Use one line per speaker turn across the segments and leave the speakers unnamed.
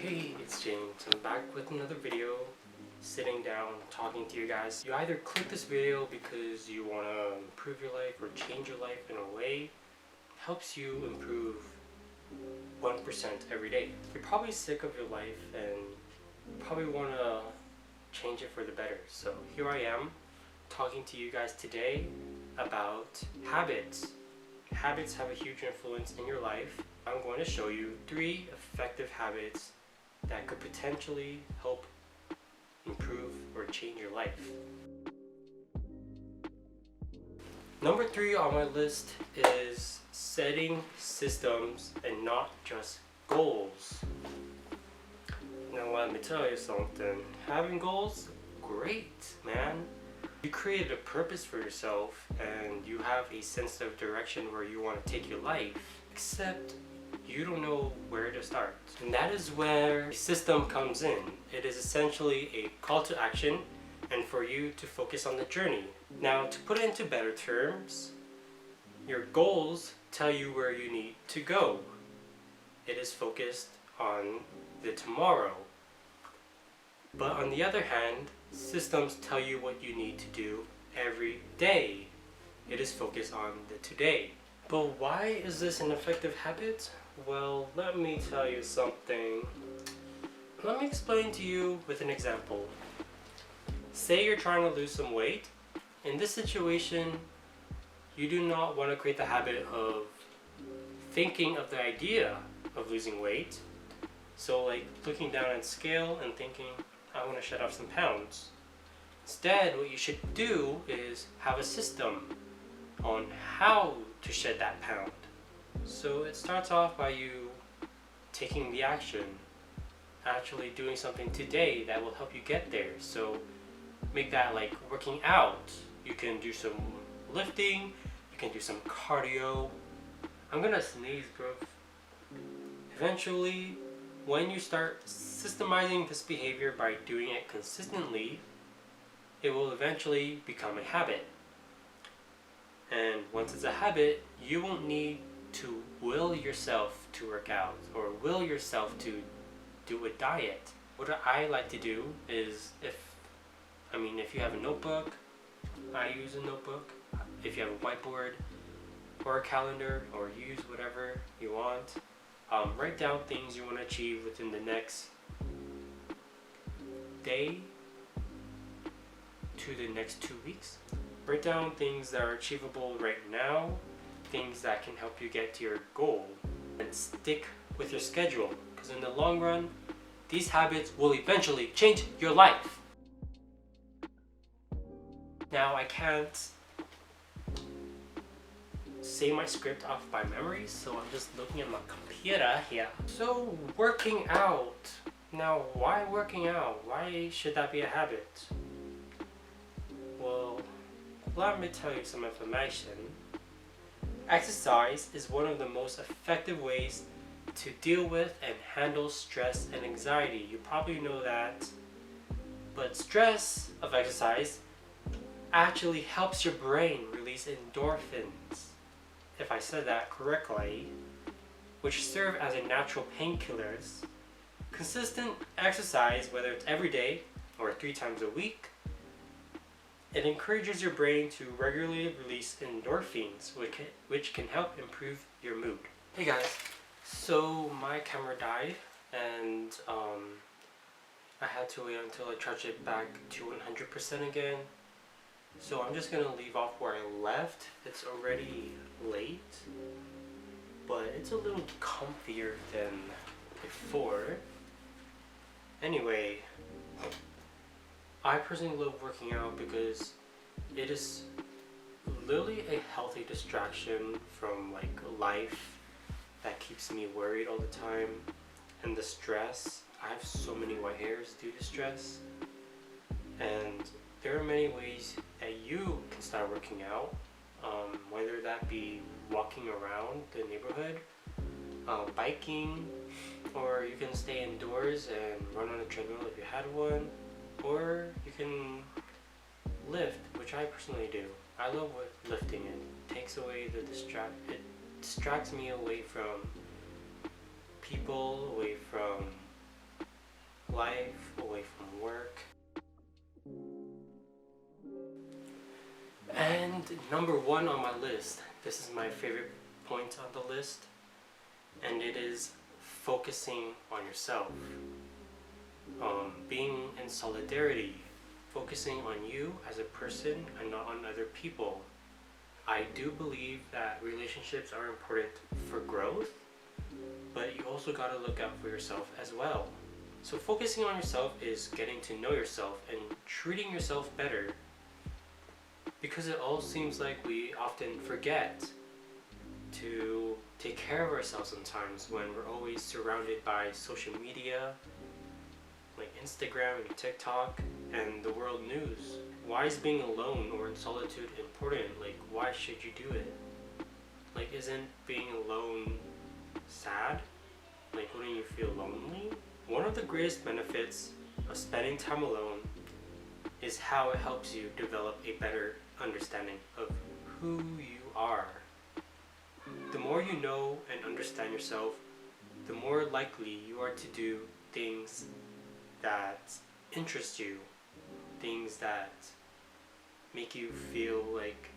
Hey, it's James. I'm back with another video, sitting down, talking to you guys. You either click this video because you want to improve your life or change your life in a way that helps you improve 1% every day. You're probably sick of your life and probably want to change it for the better. So here I am, talking to you guys today about habits. Habits have a huge influence in your life. I'm going to show you 3 effective habits that could potentially help improve or change your life. Number 3 on my list is setting systems and not just goals. Now let me tell you something. Having goals, great, man. You created a purpose for yourself and you have a sense of direction where you want to take your life, except you don't know where to start. And that is where a system comes in. It is essentially a call to action and for you to focus on the journey. Now, to put it into better terms, your goals tell you where you need to go. It is focused on the tomorrow. But on the other hand, systems tell you what you need to do every day. It is focused on the today. But why is this an effective habit? Well, let me tell you something. Let me explain to you with an example. Say you're trying to lose some weight. In this situation, you do not want to create the habit of thinking of the idea of losing weight. So like looking down at scale and thinking, I want to shed off some pounds. Instead, what you should do is have a system on how to shed that pound. So it starts off by you taking the action, actually doing something today that will help you get there. So make that like working out. You can do some lifting, you can do some cardio. I'm gonna sneeze, bro. Eventually, when you start systemizing this behavior by doing it consistently, it will eventually become a habit. And once it's a habit, you won't need to will yourself to work out or will yourself to do a diet. What I like to do is if you have a notebook, I use a notebook. If you have a whiteboard or a calendar, or use whatever you want, write down things you want to achieve within the next day to the next 2 weeks. Write down things that are achievable right now, things that can help you get to your goal, and stick with your schedule, because in the long run, these habits will eventually change your life. Now, I can't say my script off by memory, so I'm just looking at my computer here. So, working out. Now, why working out? Why should that be a habit? Well, let me tell you some information. Exercise is one of the most effective ways to deal with and handle stress and anxiety. You probably know that. But stress of exercise actually helps your brain release endorphins, if I said that correctly, which serve as a natural painkillers. Consistent exercise, whether it's every day or 3 times a week, it encourages your brain to regularly release endorphins, which can help improve your mood. Hey guys, so my camera died and I had to wait until I charged it back to 100% again. So I'm just gonna leave off where I left. It's already late, but it's a little comfier than before. Anyway, I personally love working out because it is literally a healthy distraction from like life that keeps me worried all the time and the stress. I have so many white hairs due to stress, and there are many ways that you can start working out, whether that be walking around the neighborhood, biking, or you can stay indoors and run on a treadmill if you had one, or you can lift, which I personally do. I love lifting. It takes away it distracts me away from people, away from life, away from work. And number 1 on my list, this is my favorite point on the list, and it is focusing on yourself. Being in solidarity, focusing on you as a person and not on other people. I do believe that relationships are important for growth, but you also got to look out for yourself as well. So focusing on yourself is getting to know yourself and treating yourself better, because it all seems like we often forget to take care of ourselves sometimes when we're always surrounded by social media like Instagram and TikTok and the world news. Why is being alone or in solitude important? Like, why should you do it? Like, isn't being alone sad? Like, wouldn't you feel lonely? One of the greatest benefits of spending time alone is how it helps you develop a better understanding of who you are. The more you know and understand yourself, the more likely you are to do things that interest you, things that make you feel like,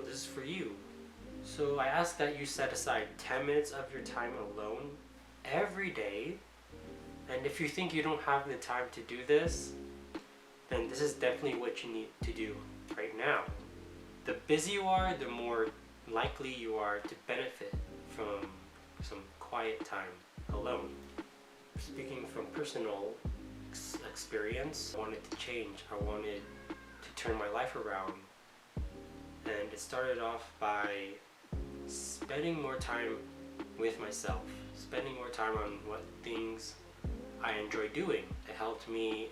this is for you. So I ask that you set aside 10 minutes of your time alone every day. And if you think you don't have the time to do this, then this is definitely what you need to do right now. The busier you are, the more likely you are to benefit from some quiet time alone. Speaking from personal experience, I wanted to change. I wanted to turn my life around. And it started off by spending more time with myself, spending more time on what things I enjoy doing. It helped me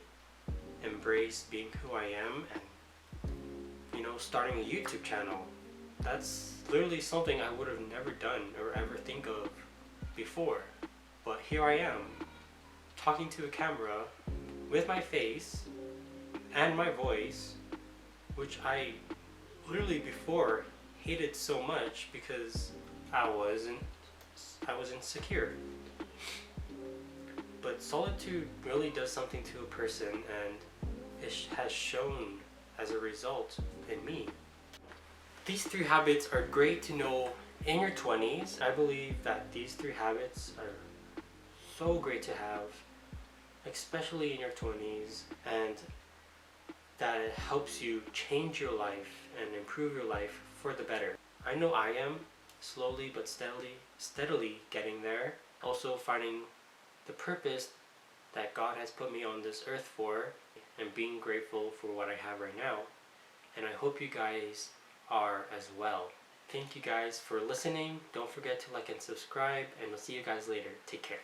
embrace being who I am, and starting a YouTube channel. That's literally something I would have never done or ever think of before. But here I am, talking to a camera with my face and my voice, which I literally before hated so much because I was insecure. But solitude really does something to a person, and it has shown as a result in me. These 3 habits are great to know in your 20s. I believe that these 3 habits are so great to have, especially in your 20s, and that it helps you change your life and improve your life for the better. I know I am slowly but steadily getting there. Also finding the purpose that God has put me on this earth for, and being grateful for what I have right now. And I hope you guys are as well. Thank you guys for listening. Don't forget to like and subscribe, and I'll see you guys later. Take care.